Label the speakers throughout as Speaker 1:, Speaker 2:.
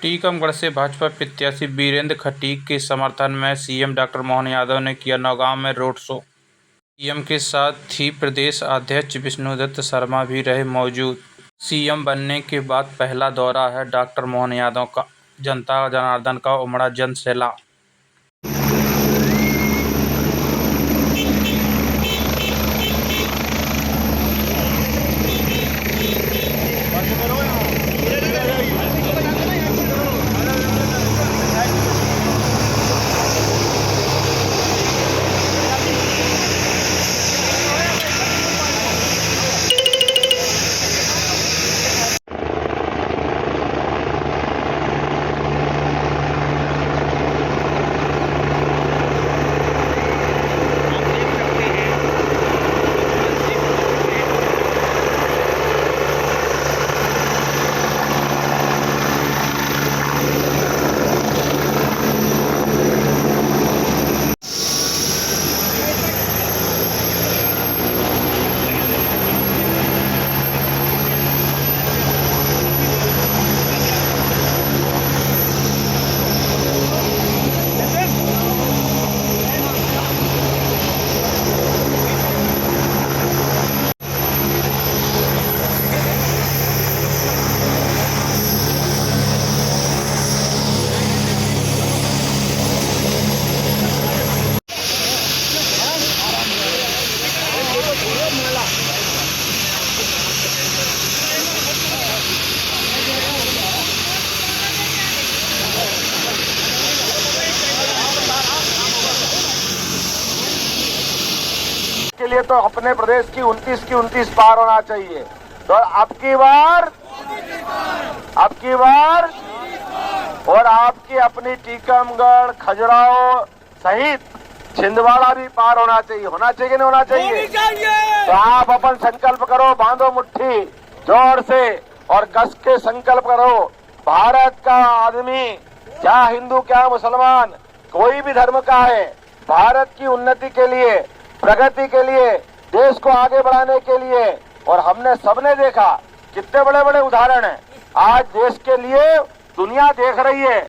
Speaker 1: टीकमगढ़ से भाजपा प्रत्याशी वीरेंद्र खटीक के समर्थन में सीएम डॉक्टर मोहन यादव ने किया नौगांव में रोड शो। सीएम के साथ ही प्रदेश अध्यक्ष विष्णुदत्त शर्मा भी रहे मौजूद। सीएम बनने के बाद पहला दौरा है डॉक्टर मोहन यादव का। जनता जनार्दन का उमड़ा जन सैलाब।
Speaker 2: के लिए तो अपने प्रदेश की 29 पार होना चाहिए। तो अब की बार और आपकी अपनी टीकमगढ़, खजुराहो सहित छिंदवाड़ा भी पार होना चाहिए कि नहीं होना चाहिए? तो आप अपन संकल्प करो, बांधो मुट्ठी जोर से और कस के संकल्प करो। भारत का आदमी, क्या हिंदू क्या मुसलमान, कोई भी धर्म का है, भारत की उन्नति के लिए, प्रगति के लिए, देश को आगे बढ़ाने के लिए, और हमने सबने देखा कितने बड़े बड़े उदाहरण हैं। आज देश के लिए दुनिया देख रही है।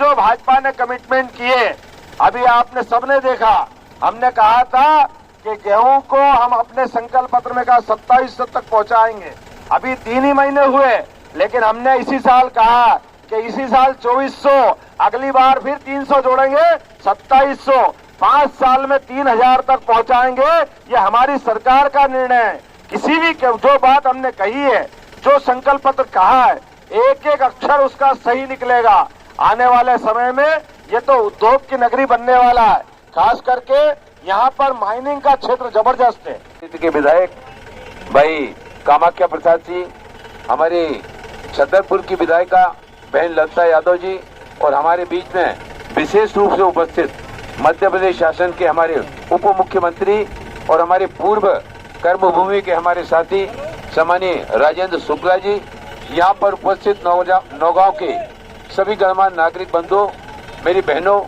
Speaker 2: जो भाजपा ने कमिटमेंट किए, अभी आपने सबने देखा। हमने कहा था कि गेहूं को हम अपने संकल्प पत्र में कहा 2700 तक पहुंचाएंगे। अभी 3 ही महीने हुए, लेकिन हमने इसी साल कहा कि इसी साल 2400, अगली बार फिर 300 जोड़ेंगे, 2700, 5 साल में 3000 तक पहुंचाएंगे। ये हमारी सरकार का निर्णय है। किसी भी जो बात हमने कही है, जो संकल्प पत्र कहा है, एक एक अक्षर उसका सही निकलेगा। आने वाले समय में ये तो उद्योग की नगरी बनने वाला है। खास करके यहाँ पर माइनिंग का क्षेत्र जबरदस्त है।
Speaker 3: के विधायक भाई कामाख्या प्रसाद जी, हमारी छतरपुर की विधायिका बहन ललिता यादव जी, और हमारे बीच में विशेष रूप से उपस्थित मध्य प्रदेश शासन के हमारे उप मुख्यमंत्री और हमारे पूर्व कर्मभूमि के हमारे साथी सम्मानीय राजेंद्र शुक्ला जी, यहाँ पर उपस्थित नौगांव के सभी गणमान्य नागरिक बंधुओं, मेरी बहनों,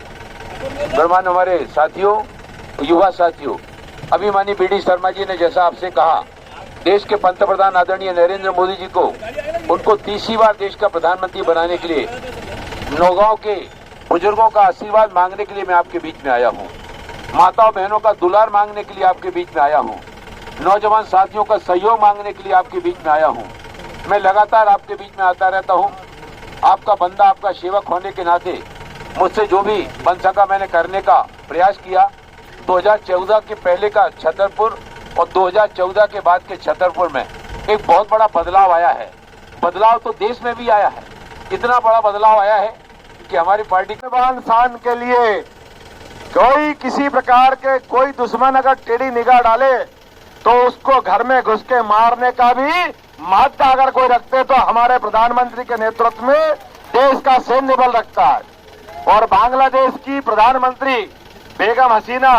Speaker 3: गणमान्य हमारे साथियों, युवा साथियों, अभिमानी बीडी शर्मा जी ने जैसा आपसे कहा, देश के पंतप्रधान आदरणीय नरेंद्र मोदी जी को उनको 30वीं बार देश का प्रधानमंत्री बनाने के लिए नौगांव के बुजुर्गों का आशीर्वाद मांगने के लिए मैं आपके बीच में आया हूँ। माताओं बहनों का दुलार मांगने के लिए आपके बीच में आया हूँ। नौजवान साथियों का सहयोग मांगने के लिए आपके बीच में आया हूँ। मैं लगातार आपके बीच में आता रहता हूँ। आपका बंदा, आपका सेवक होने के नाते मुझसे जो भी बन सका मैंने करने का प्रयास किया। 2014 के पहले का छतरपुर और 2014 के बाद के छतरपुर में एक बहुत बड़ा बदलाव आया है। बदलाव तो देश में भी आया है। इतना बड़ा बदलाव आया है कि हमारी पार्टी
Speaker 2: के शान के लिए कोई किसी प्रकार के कोई दुश्मन अगर टेढ़ी निगाह डाले तो उसको घर में घुस के मारने का भी महत्व अगर कोई रखते तो हमारे प्रधानमंत्री के नेतृत्व में देश का सैन्य बल रखता है। और बांग्लादेश की प्रधानमंत्री बेगम हसीना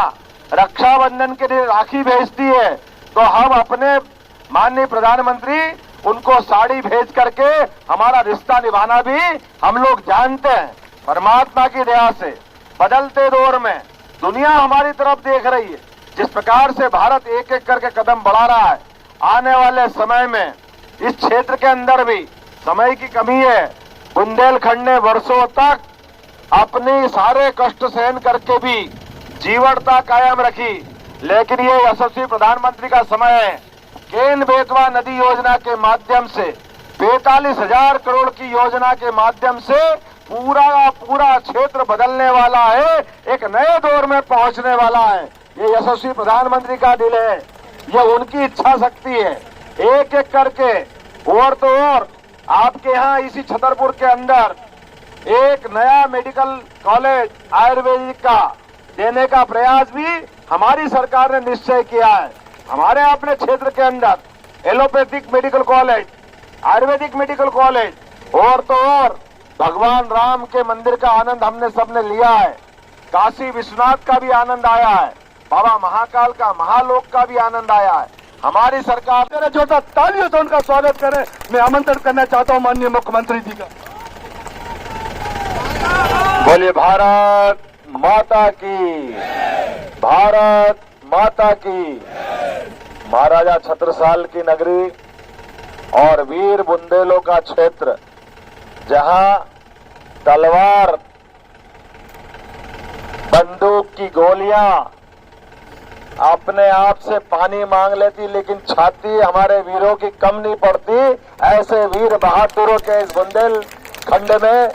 Speaker 2: रक्षाबंधन के लिए राखी भेजती है तो हम अपने माननीय प्रधानमंत्री उनको साड़ी भेज करके हमारा रिश्ता निभाना भी हम लोग जानते हैं। परमात्मा की दया से बदलते दौर में दुनिया हमारी तरफ देख रही है। जिस प्रकार से भारत एक एक करके कदम बढ़ा रहा है, आने वाले समय में इस क्षेत्र के अंदर भी समय की कमी है। बुंदेलखंड ने वर्षों तक अपने सारे कष्ट सहन करके भी जीवटता कायम रखी, लेकिन ये यशस्वी प्रधानमंत्री का समय है। केन बेतवा नदी योजना के माध्यम से 45,000 करोड़ की योजना के माध्यम से पूरा क्षेत्र बदलने वाला है, एक नए दौर में पहुंचने वाला है। ये यशस्वी प्रधानमंत्री का दिल है, ये उनकी इच्छा शक्ति है। एक एक करके और तो और आपके यहाँ इसी छतरपुर के अंदर एक नया मेडिकल कॉलेज आयुर्वेदिक का देने का प्रयास भी हमारी सरकार ने निश्चय किया है। हमारे अपने क्षेत्र के अंदर allopathic medical college, Ayurvedic medical college और तो और भगवान राम के मंदिर का आनंद हमने सबने लिया है। काशी विश्वनाथ का भी आनंद आया है, बाबा महाकाल का, महालोक का भी आनंद आया है। हमारी सरकार जो तालियों से उनका स्वागत करें, मैं आमंत्रण करना चाहता हूं माननीय मुख्यमंत्री जी का। बोलिए भारत माता की, भारत माता की। महाराजा छत्रसाल की नगरी और वीर बुंदेलों का क्षेत्र, जहां तलवार बंदूक की गोलियां अपने आप से पानी मांग लेती, लेकिन छाती हमारे वीरों की कम नहीं पड़ती। ऐसे वीर बहादुरों के इस बुंदेलखंड में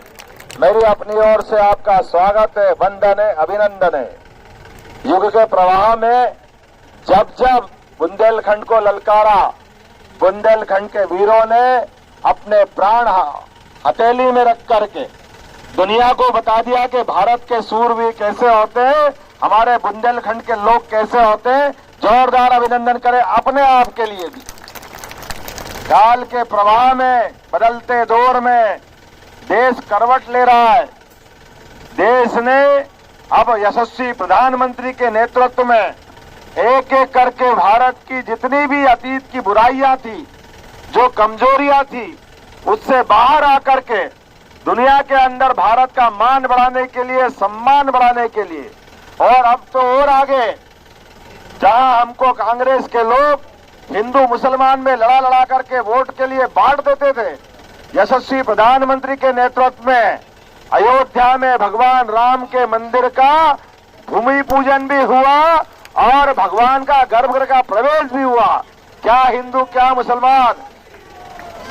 Speaker 2: मेरी अपनी ओर से आपका स्वागत है, वंदन है, अभिनंदन है। युग के प्रवाह में जब जब बुंदेलखंड को ललकारा, बुंदेलखंड के वीरों ने अपने प्राण हथेली में रख करके दुनिया को बता दिया कि भारत के सूरवीर कैसे होते हैं, हमारे बुंदेलखंड के लोग कैसे होते हैं। जोरदार अभिनंदन करें अपने आप के लिए भी। काल के प्रवाह में, बदलते दौर में देश करवट ले रहा है। देश ने अब यशस्वी प्रधानमंत्री के नेतृत्व में एक एक करके भारत की जितनी भी अतीत की बुराइयां थी, जो कमजोरियां थी, उससे बाहर आकर के दुनिया के अंदर भारत का मान बढ़ाने के लिए, सम्मान बढ़ाने के लिए, और अब तो और आगे जहां हमको कांग्रेस के लोग हिंदू मुसलमान में लड़ा लड़ा करके वोट के लिए बांट देते थे, यशस्वी प्रधानमंत्री के नेतृत्व में अयोध्या में भगवान राम के मंदिर का भूमि पूजन भी हुआ और भगवान का गर्भगृह का प्रवेश भी हुआ। क्या हिंदू क्या मुसलमान,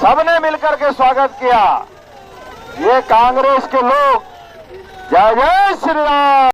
Speaker 2: सबने मिलकर के स्वागत किया। ये कांग्रेस के लोग, जय जय श्री राम।